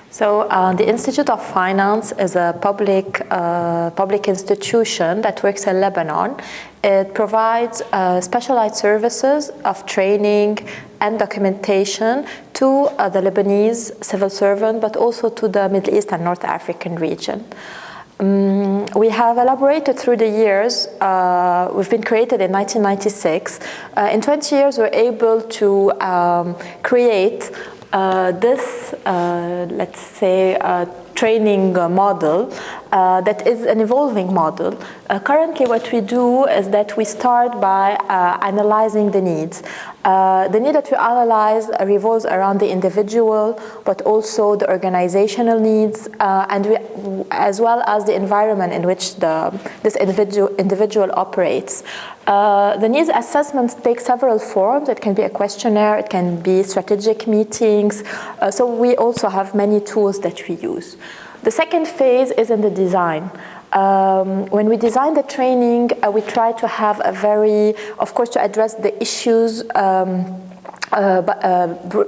So the Institute of Finance is a public institution that works in Lebanon. It provides specialized services of training and documentation to the Lebanese civil servant, but also to the Middle East and North African region. We have elaborated through the years. We've been created in 1996. In 20 years, we're able to create this, let's say, training model that is an evolving model. Currently, what we do is that we start by analyzing the needs. The need that we analyze revolves around the individual, but also the organizational needs, as well as the environment in which this individual operates. The needs assessments take several forms. It can be a questionnaire, it can be strategic meetings. So we also have many tools that we use. The second phase is in the design. When we design the training, we try to have of course, to address the issues,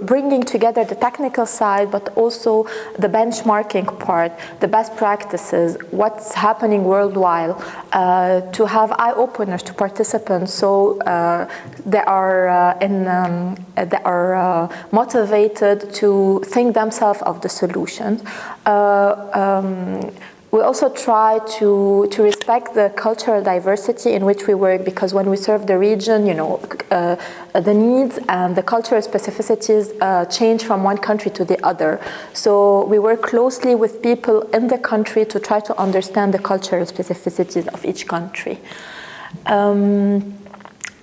bringing together the technical side, but also the benchmarking part, the best practices, what's happening worldwide, to have eye-openers to participants, so they are motivated to think themselves of the solutions. We also try to respect the cultural diversity in which we work, because when we serve the region, the needs and the cultural specificities change from one country to the other. So we work closely with people in the country to try to understand the cultural specificities of each country.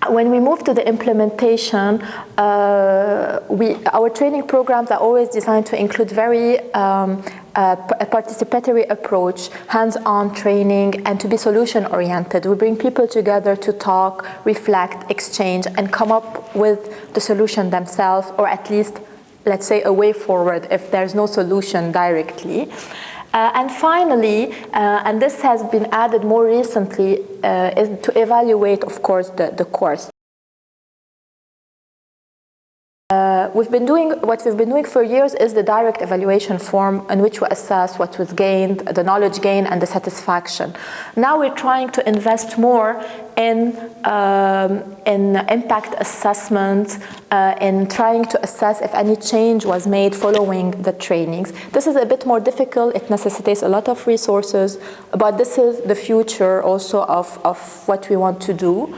When we move to the implementation, our training programs are always designed to include a participatory approach, hands-on training, and to be solution-oriented. We bring people together to talk, reflect, exchange, and come up with the solution themselves, or at least, let's say, a way forward if there's no solution directly. And finally, and this has been added more recently, is to evaluate, of course, the course. What we've been doing for years is the direct evaluation form, in which we assess what was gained, the knowledge gained, and the satisfaction. Now we're trying to invest more in impact assessment, in trying to assess if any change was made following the trainings. This is a bit more difficult. It necessitates a lot of resources, but this is the future also of what we want to do.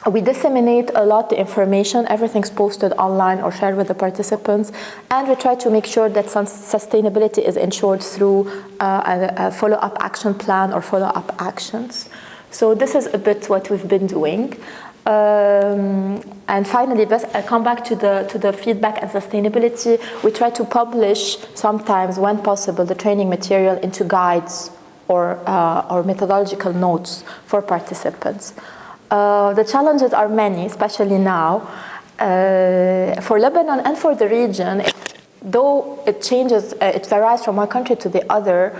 We disseminate a lot the information. Everything's posted online or shared with the participants, and we try to make sure that sustainability is ensured through a follow-up action plan or follow-up actions. So this is a bit what we've been doing. And finally, I come back to the feedback and sustainability. We try to publish sometimes, when possible, the training material into guides or methodological notes for participants. The challenges are many, especially now. For Lebanon and for the region, though it changes, it varies from one country to the other,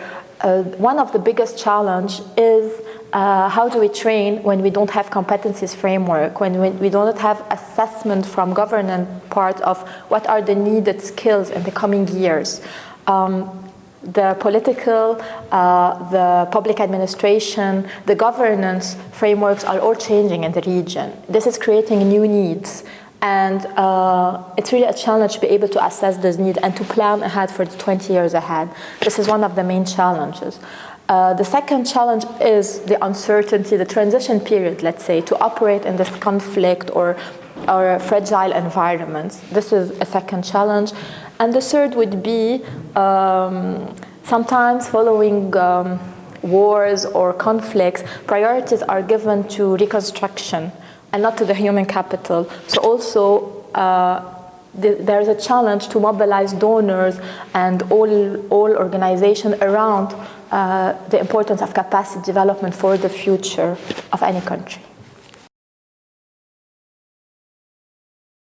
one of the biggest challenges is how do we train when we don't have competencies framework, when we don't have assessment from governance part of what are the needed skills in the coming years. The political, the public administration, the governance frameworks are all changing in the region. This is creating new needs, and it's really a challenge to be able to assess those needs and to plan ahead for the 20 years ahead. This is one of the main challenges. The second challenge is the uncertainty, the transition period, let's say, to operate in this conflict or fragile environments. This is a second challenge. And the third would be sometimes following wars or conflicts, priorities are given to reconstruction and not to the human capital. So also there is a challenge to mobilize donors and all organizations around the importance of capacity development for the future of any country.